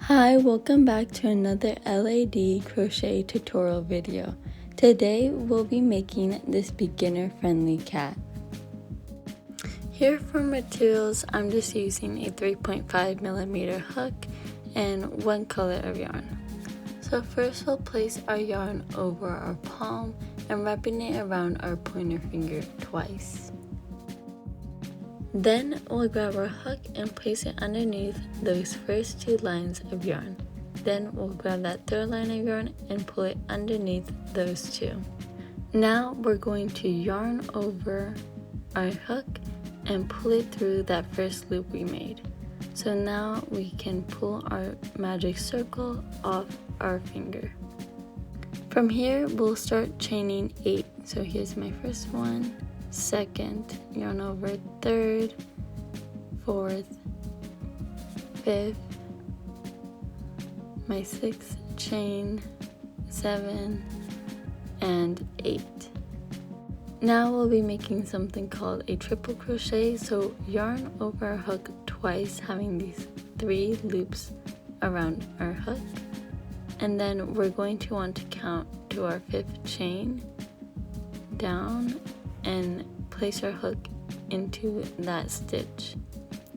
Hi, welcome back to another LAD crochet tutorial video. Today we'll be making this beginner friendly cat. Here for materials, I'm just using a 3.5mm hook and one color of yarn. So first we'll place our yarn over our palm and wrapping it around our pointer finger twice. Then we'll grab our hook and place it underneath those first two lines of yarn. Then we'll grab that third line of yarn and pull it underneath those two. Now we're going to yarn over our hook and pull it through that first loop we made. So now we can pull our magic circle off our finger. From here we'll start chaining 8. So here's my first one, second, yarn over third, fourth, fifth, my sixth chain, 7, and 8. Now we'll be making something called a triple crochet, so yarn over our hook twice, having these 3 loops around our hook, and then we're going to want to count to our 5th chain down and place our hook into that stitch.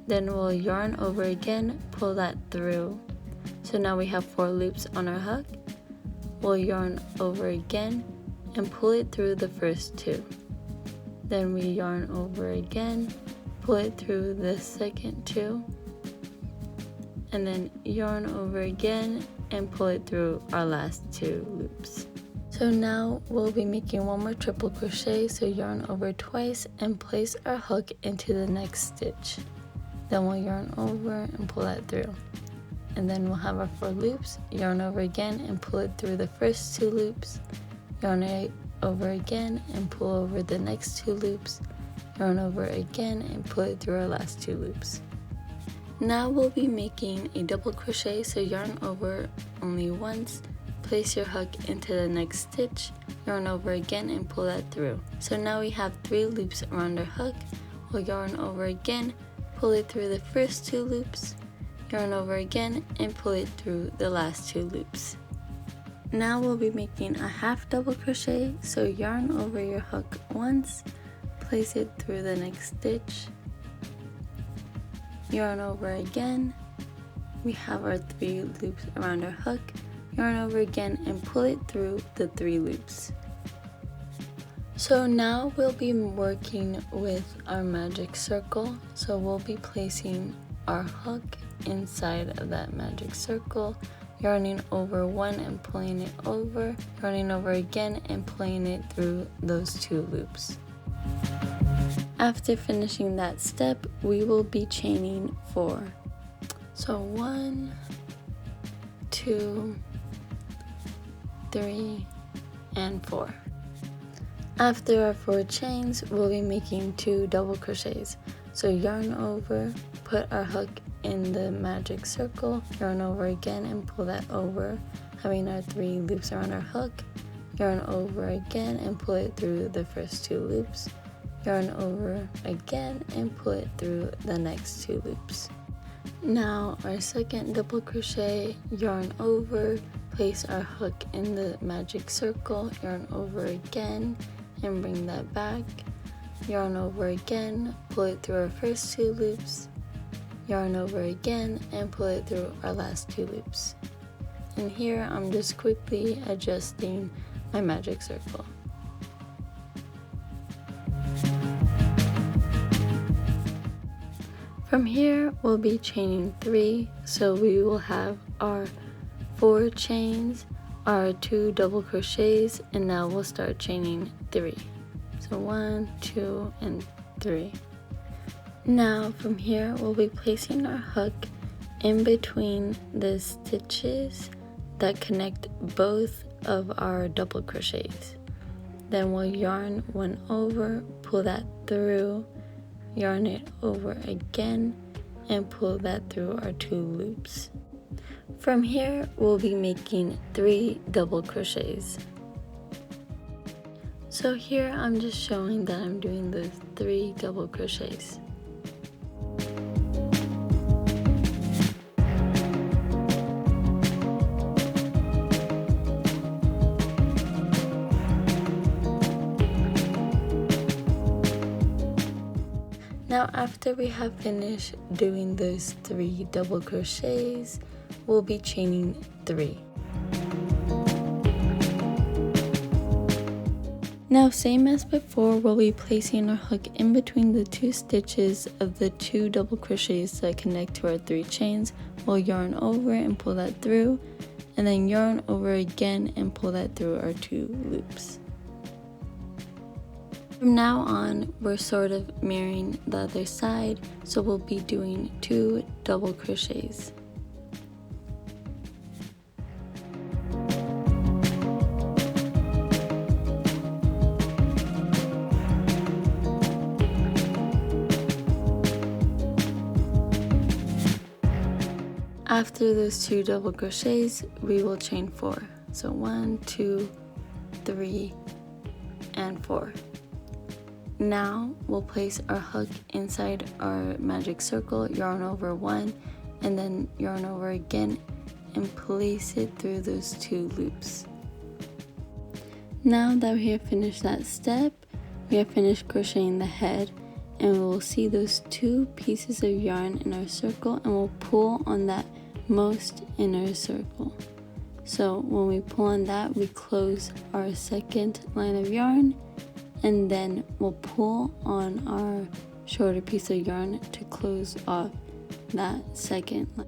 Then we'll yarn over again, pull that through. So now we have 4 loops on our hook. We'll yarn over again and pull it through the first 2. Then we yarn over again, pull it through the second 2, and then yarn over again and pull it through our last 2 loops. So now we'll be making one more triple crochet, so yarn over twice and place our hook into the next stitch. Then we'll yarn over and pull that through. And then we'll have our 4 loops, yarn over again and pull it through the first 2 loops, yarn it over again and pull over the next 2 loops, yarn over again and pull it through our last 2 loops. Now we'll be making a double crochet, so yarn over only once, place your hook into the next stitch, yarn over again and pull that through. So now we have 3 loops around our hook. We'll yarn over again, pull it through the first 2 loops, yarn over again and pull it through the last 2 loops. Now we'll be making a half double crochet, so yarn over your hook once, place it through the next stitch, yarn over again. We have our 3 loops around our hook, yarn over again and pull it through the 3 loops. So now we'll be working with our magic circle, so we'll be placing our hook inside of that magic circle, yarning over one and pulling it over, yarning over again and pulling it through those 2 loops. After finishing that step, we will be chaining 4. So 1, 2, 3, and 4. After our 4 chains, we'll be making 2 double crochets. So yarn over, put our hook in the magic circle, yarn over again and pull that over, having our 3 loops around our hook, yarn over again and pull it through the first 2 loops, yarn over again and pull it through the next 2 loops. Now our second double crochet, yarn over, place our hook in the magic circle, yarn over again and bring that back, yarn over again, pull it through our first 2 loops, yarn over again and pull it through our last 2 loops. And here I'm just quickly adjusting my magic circle. From here we'll be chaining 3, so we will have our 4 chains, our 2 double crochets, and now we'll start chaining 3. So 1, 2, and 3. Now from here we'll be placing our hook in between the stitches that connect both of our double crochets. Then we'll yarn one over, pull that through, yarn it over again and pull that through our 2 loops. From here we'll be making 3 double crochets. So here I'm just showing that I'm doing those 3 double crochets. Now after we have finished doing those 3 double crochets, we'll be chaining 3. Now same as before, we'll be placing our hook in between the 2 stitches of the 2 double crochets that connect to our 3 chains. We'll yarn over and pull that through, and then yarn over again and pull that through our 2 loops. From now on, we're sort of mirroring the other side, so we'll be doing 2 double crochets. After those 2 double crochets, we will chain 4. So 1, 2, 3, and 4. Now we'll place our hook inside our magic circle, yarn over 1, and then yarn over again and place it through those 2 loops. Now that we have finished that step, we have finished crocheting the head, and we'll see those 2 pieces of yarn in our circle, and we'll pull on that most inner circle. So when we pull on that, we close our second line of yarn, and then we'll pull on our shorter piece of yarn to close off that second line.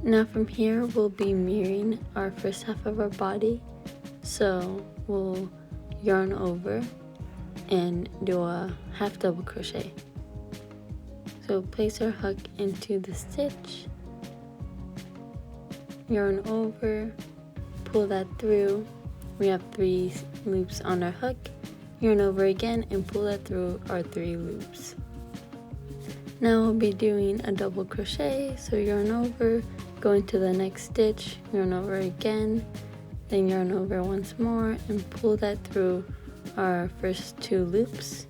Now from here, we'll be mirroring our first half of our body. So we'll yarn over and do a half double crochet. So place our hook into the stitch, yarn over, pull that through. We have 3 loops on our hook, yarn over again and pull that through our 3 loops. Now we'll be doing a double crochet, so yarn over, go into the next stitch, yarn over again, then yarn over once more and pull that through our first 2 loops,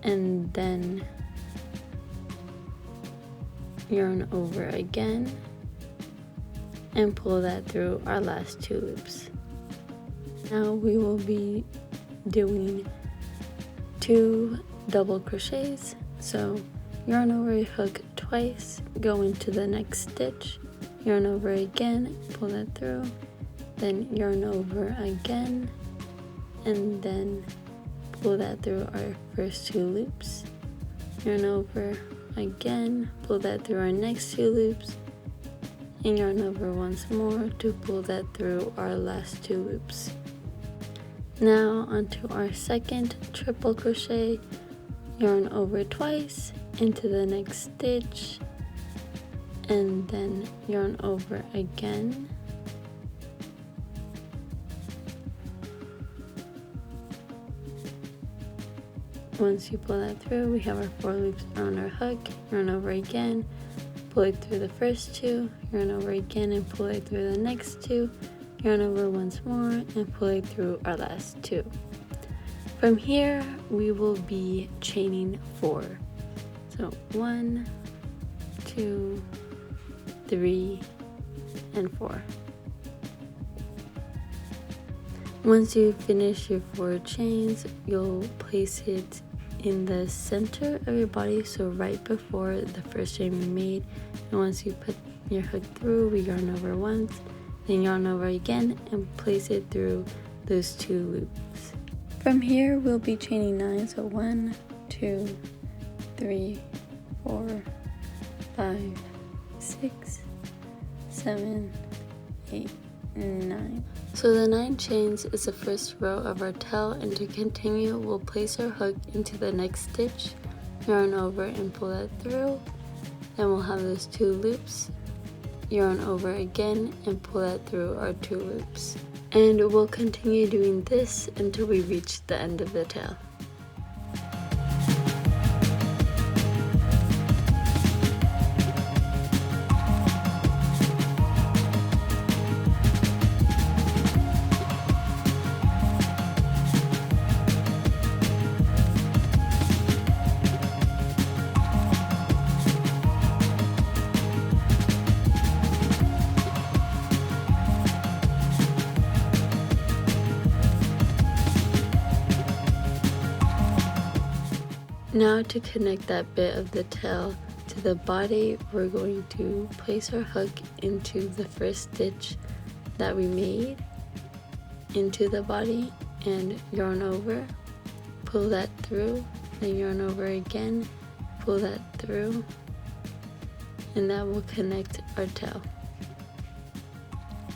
and then yarn over again and pull that through our last 2 loops. Now we will be doing 2 double crochets, so yarn over your hook twice, go into the next stitch, yarn over again, pull that through, then yarn over again, and then pull that through our first 2 loops, yarn over again, pull that through our next 2 loops, and yarn over once more to pull that through our last 2 loops. Now onto our second triple crochet, yarn over twice into the next stitch, and then yarn over again, once you pull that through, we have our 4 loops on our hook, yarn over again, pull it through the first 2, yarn over again and pull it through the next 2, yarn over once more and pull it through our last 2. From here we will be chaining 4. So 1, 2, 3, and 4. Once you finish your 4 chains, you'll place it in the center of your body, so right before the first chain we made. And once you put your hook through, we yarn over once, then yarn over again and place it through those 2 loops. From here we'll be chaining 9, so 1, 2, 3, 4, 5, 6, 7, 8, and 9. So the 9 chains is the first row of our tail, and to continue we'll place our hook into the next stitch, yarn over and pull that through, then we'll have those 2 loops, yarn over again and pull that through our 2 loops. And we'll continue doing this until we reach the end of the tail. Now to connect that bit of the tail to the body, we're going to place our hook into the first stitch that we made into the body and yarn over, pull that through, then yarn over again, pull that through, and that will connect our tail.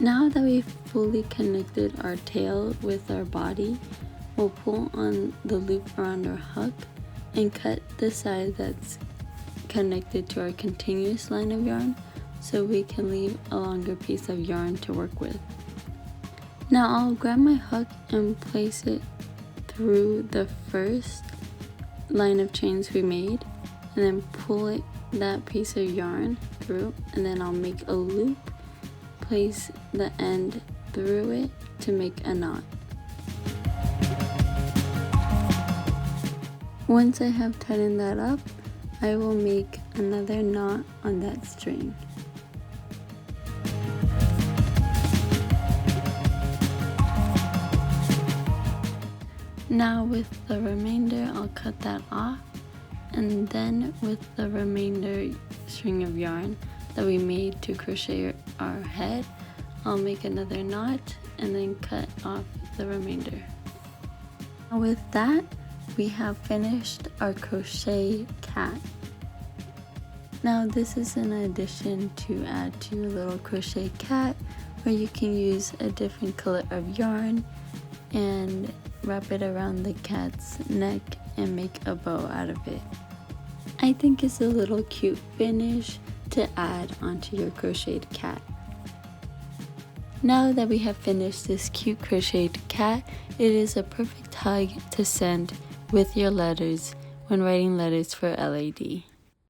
Now that we've fully connected our tail with our body, we'll pull on the loop around our hook and cut the side that's connected to our continuous line of yarn so we can leave a longer piece of yarn to work with. Now I'll grab my hook and place it through the first line of chains we made and then pull that piece of yarn through, and then I'll make a loop, place the end through it to make a knot. Once I have tightened that up, I will make another knot on that string. Now with the remainder, I'll cut that off, and then with the remainder string of yarn that we made to crochet our head, I'll make another knot and then cut off the remainder. With that, we have finished our crochet cat. Now this is an addition to add to your little crochet cat, where you can use a different color of yarn and wrap it around the cat's neck and make a bow out of it. I think it's a little cute finish to add onto your crocheted cat. Now that we have finished this cute crocheted cat, it is a perfect hug to send with your letters when writing letters for LAD.